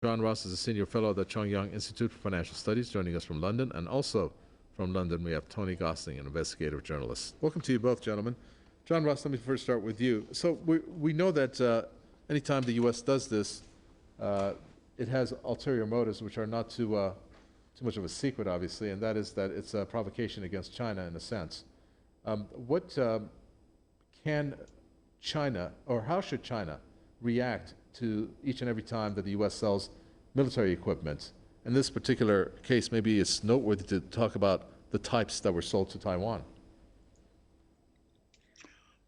John Ross is a senior fellow at the Chongyang Institute for Financial Studies, joining us from London. And also from London, we have Tony Gosling, an investigative journalist. Welcome to you both, gentlemen. John Ross, let me first start with you. So we know that anytime the U.S. does this, it has ulterior motives, which are not too much of a secret, obviously, and that is that it's a provocation against China in a sense. What can China, or how should China react to each and every time that the U.S. sells military equipment? In this particular case, maybe it's noteworthy to talk about the types that were sold to Taiwan.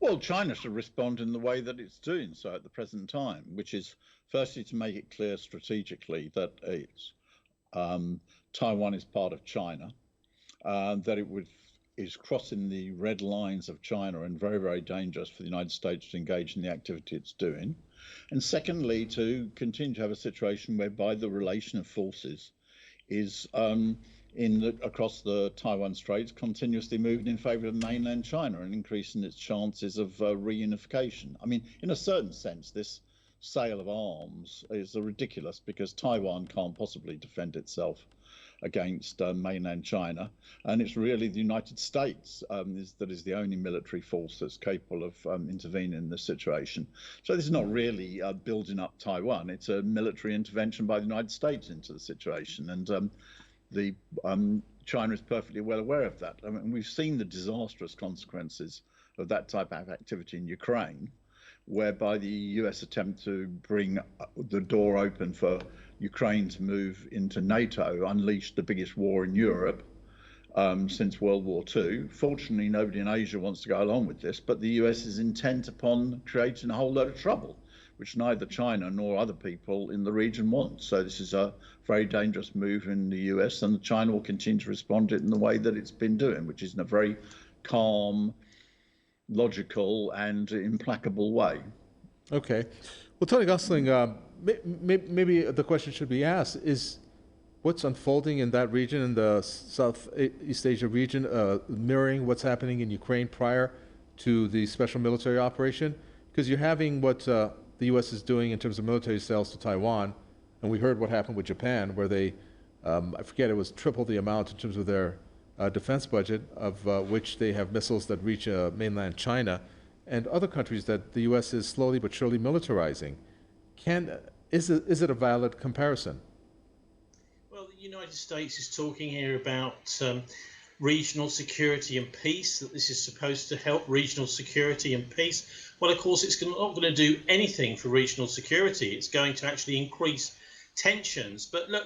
Well, China should respond in the way that it's doing so at the present time, which is firstly to make it clear strategically that Taiwan is part of China, that is crossing the red lines of China and very, very dangerous for the United States to engage in the activity it's doing. And secondly, to continue to have a situation whereby the relation of forces is across the Taiwan Straits continuously moving in favor of mainland China and increasing its chances of reunification. I mean, in a certain sense, this sale of arms is ridiculous because Taiwan can't possibly defend itself against mainland China, and it's really the United States that is the only military force that's capable of intervening in this situation. So this is not really building up Taiwan, it's a military intervention by the United States into the situation, and China is perfectly well aware of that. I mean, we've seen the disastrous consequences of that type of activity in Ukraine, whereby the US attempt to bring the door open for Ukraine to move into NATO unleashed the biggest war in Europe since World War II. Fortunately, nobody in Asia wants to go along with this, but the US is intent upon creating a whole load of trouble, which neither China nor other people in the region want. So this is a very dangerous move in the US, and China will continue to respond to it in the way that it's been doing, which is in a very calm, logical, and implacable way. Okay. Well, Tony Gosling, maybe the question should be asked, is what's unfolding in that region, in the Southeast Asia region, mirroring what's happening in Ukraine prior to the special military operation? Because you're having what the U.S. is doing in terms of military sales to Taiwan, and we heard what happened with Japan, where they, I forget, it was triple the amount in terms of their defense budget, of which they have missiles that reach mainland China, and other countries that the U.S. is slowly but surely militarizing. Is it a valid comparison? Well, the United States is talking here about regional security and peace, that this is supposed to help regional security and peace. Well, of course, it's not going to do anything for regional security. It's going to actually increase tensions. But look,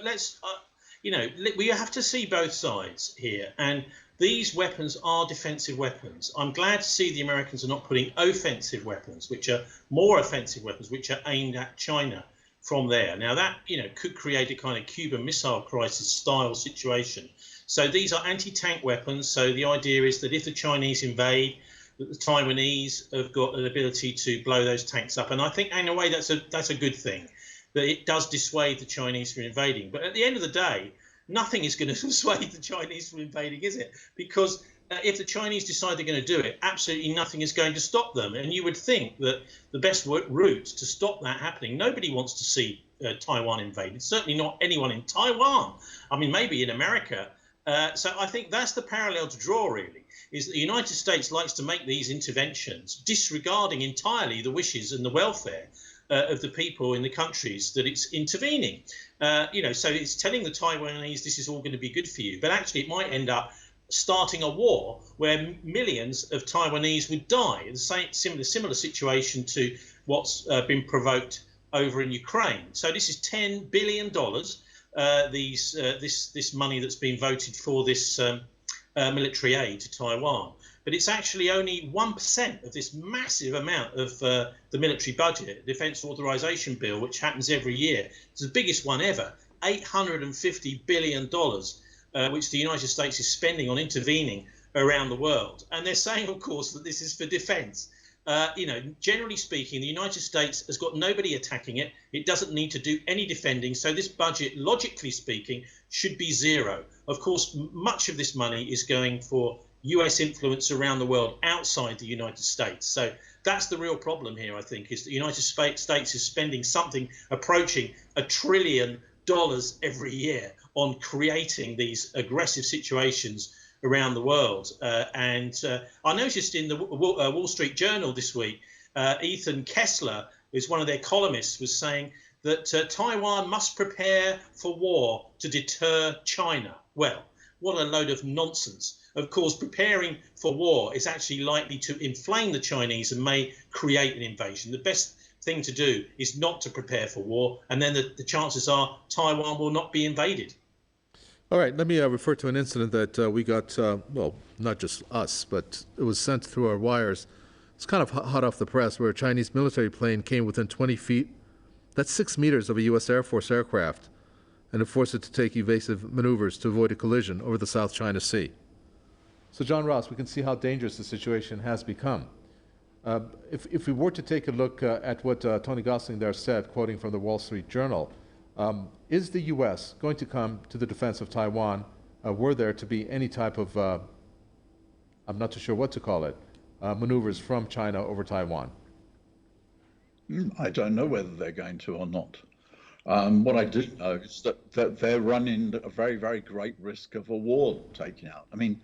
we have to see both sides here. And these weapons are defensive weapons. I'm glad to see the Americans are not putting offensive weapons, which are more offensive weapons, which are aimed at China from there. Now that, could create a kind of Cuban Missile Crisis style situation. So these are anti-tank weapons. So the idea is that if the Chinese invade, that the Taiwanese have got an ability to blow those tanks up. And I think in a way that's a good thing, that it does dissuade the Chinese from invading. But at the end of the day, nothing is going to dissuade the Chinese from invading, is it? Because if the Chinese decide they're going to do it, absolutely nothing is going to stop them. And you would think that the best route to stop that happening, nobody wants to see Taiwan invaded, certainly not anyone in Taiwan. I mean, maybe in America. So I think that's the parallel to draw, really, is that the United States likes to make these interventions, disregarding entirely the wishes and the welfare of the people in the countries that it's intervening. So it's telling the Taiwanese this is all going to be good for you, but actually it might end up starting a war where millions of Taiwanese would die. The similar situation to what's been provoked over in Ukraine. So this is $10 billion. This money that's been voted for this military aid to Taiwan. But it's actually only 1% of this massive amount of the military budget, Defence Authorization Bill, which happens every year. It's the biggest one ever, $850 billion, which the United States is spending on intervening around the world. And they're saying, of course, that this is for defence. Generally speaking, the United States has got nobody attacking it. It doesn't need to do any defending. So this budget, logically speaking, should be zero. Of course, much of this money is going for US influence around the world outside the United States. So That's the real problem here, I think, is the United States is spending something approaching $1 trillion every year on creating these aggressive situations around the world. I noticed in the Wall Street Journal this week, Ethan Kessler, who's one of their columnists, was saying that Taiwan must prepare for war to deter China. Well, what a load of nonsense. Of course, preparing for war is actually likely to inflame the Chinese and may create an invasion. The best thing to do is not to prepare for war, and then the chances are Taiwan will not be invaded. All right, let me refer to an incident that we got, well, not just us, but it was sent through our wires. It's kind of hot off the press, where a Chinese military plane came within 20 feet, that's 6 meters, of a U.S. Air Force aircraft, and it forced it to take evasive maneuvers to avoid a collision over the South China Sea. So, John Ross, we can see how dangerous the situation has become. If we were to take a look at what Tony Gosling there said, quoting from the Wall Street Journal, is the U.S. going to come to the defense of Taiwan were there to be any type of, I'm not too sure what to call it, maneuvers from China over Taiwan? I don't know whether they're going to or not. What I do know is that they're running a very, very great risk of a war taking out. I mean,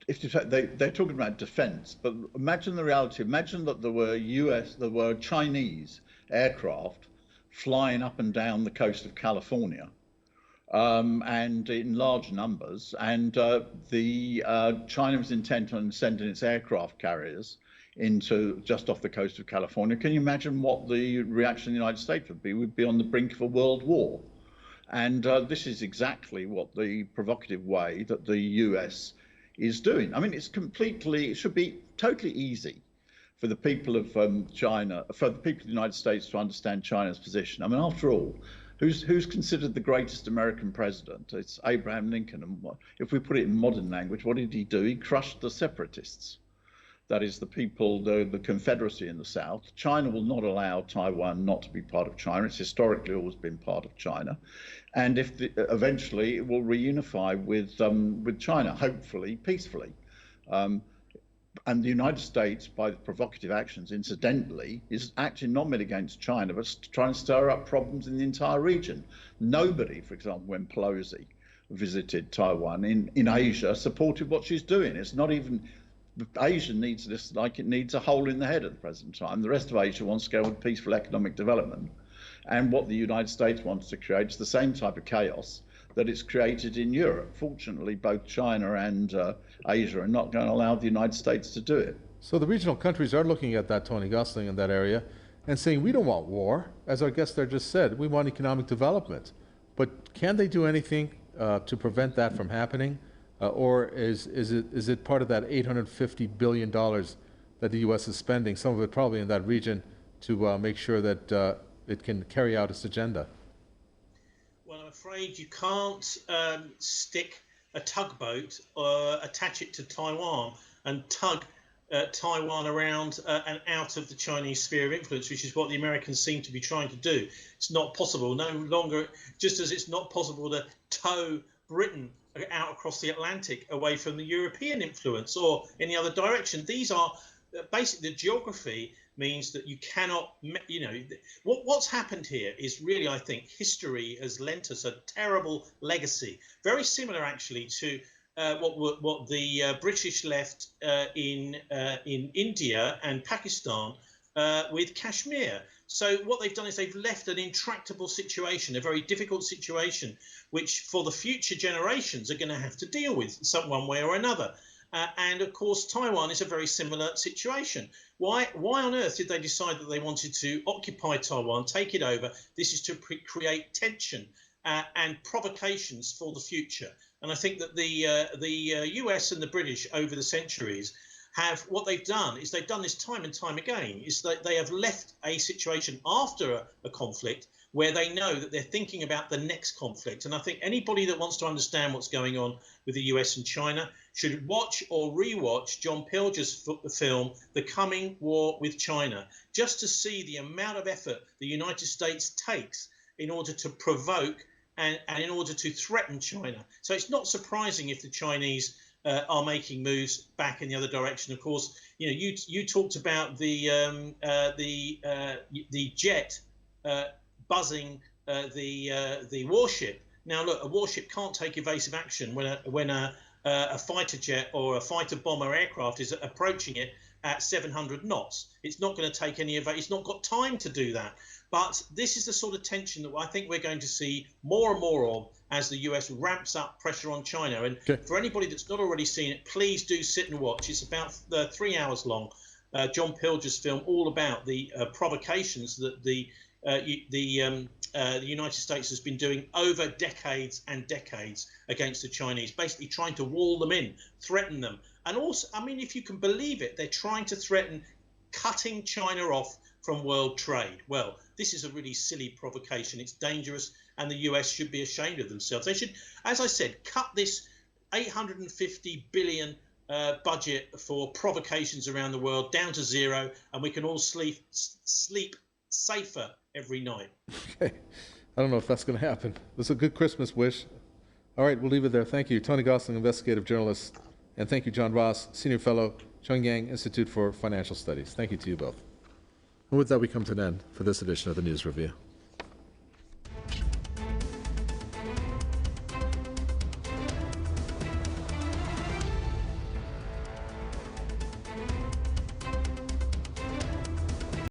if they're talking about defense, but imagine the reality. Imagine that there were Chinese aircraft flying up and down the coast of California, and in large numbers, and China was intent on sending its aircraft carriers into just off the coast of California. Can you imagine what the reaction of the United States would be? We'd be on the brink of a world war. And this is exactly what the provocative way that the US is doing. I mean, it should be totally easy for the people of China, for the people of the United States to understand China's position. I mean, after all, who's considered the greatest American president? It's Abraham Lincoln. And if we put it in modern language, what did he do? He crushed the separatists. That is the people, the Confederacy in the South. China will not allow Taiwan not to be part of China. It's historically always been part of China. And eventually it will reunify with China, hopefully peacefully. And the United States, by the provocative actions, incidentally, is acting not merely against China, but trying to stir up problems in the entire region. Nobody, for example, when Pelosi visited Taiwan in Asia, supported what she's doing. It's not even... Asia needs this like it needs a hole in the head at the present time. The rest of Asia wants to go with peaceful economic development. And what the United States wants to create is the same type of chaos that it's created in Europe. Fortunately, both China and Asia are not going to allow the United States to do it. So the regional countries are looking at that, Tony Gosling, in that area, and saying, we don't want war. As our guest there just said, we want economic development. But can they do anything to prevent that from happening? Or is it part of that $850 billion that the U.S. is spending, some of it probably in that region, to make sure that it can carry out its agenda? Well, I'm afraid you can't stick a tugboat, attach it to Taiwan, and tug Taiwan around and out of the Chinese sphere of influence, which is what the Americans seem to be trying to do. It's not possible, no longer, just as it's not possible to tow Britain out across the Atlantic away from the European influence or any other direction. These are basically, the geography means that you cannot, what's happened here is really, I think, history has lent us a terrible legacy, very similar actually to what the British left in India and Pakistan with Kashmir. So what they've done is they've left an intractable situation, a very difficult situation, which for the future generations are going to have to deal with one way or another. And of course, Taiwan is a very similar situation. Why on earth did they decide that they wanted to occupy Taiwan, take it over? This is to create tension and provocations for the future. And I think that the US and the British over the centuries have, what they've done is they've done this time and time again, is that they have left a situation after a conflict where they know that they're thinking about the next conflict. And I think anybody that wants to understand what's going on with the US and China should watch or rewatch John Pilger's film, The Coming War with China, just to see the amount of effort the United States takes in order to provoke and in order to threaten China. So it's not surprising if the Chinese are making moves back in the other direction. Of course, you talked about the jet buzzing the warship. Now, look, a warship can't take evasive action when a fighter jet or a fighter bomber aircraft is approaching it at 700 knots. It's not going to take any evasive. It's not got time to do that. But this is the sort of tension that I think we're going to see more and more of as the US ramps up pressure on China. And for anybody that's not already seen it, please do sit and watch. It's about 3 hours long. John Pilger's film, all about the provocations that the United States has been doing over decades and decades against the Chinese, basically trying to wall them in, threaten them. And also, I mean, if you can believe it, they're trying to threaten cutting China off from world trade. Well, this is a really silly provocation. It's dangerous, and the US should be ashamed of themselves. They should, as I said, cut this 850 billion budget for provocations around the world down to zero, and we can all sleep safer every night. Okay. I don't know if that's going to happen. That's a good Christmas wish. All right, we'll leave it there. Thank you, Tony Gosling, investigative journalist, and thank you, John Ross, senior fellow, Pyongyang Institute for Financial Studies. Thank you to you both. And with that, we come to an end for this edition of the News Review.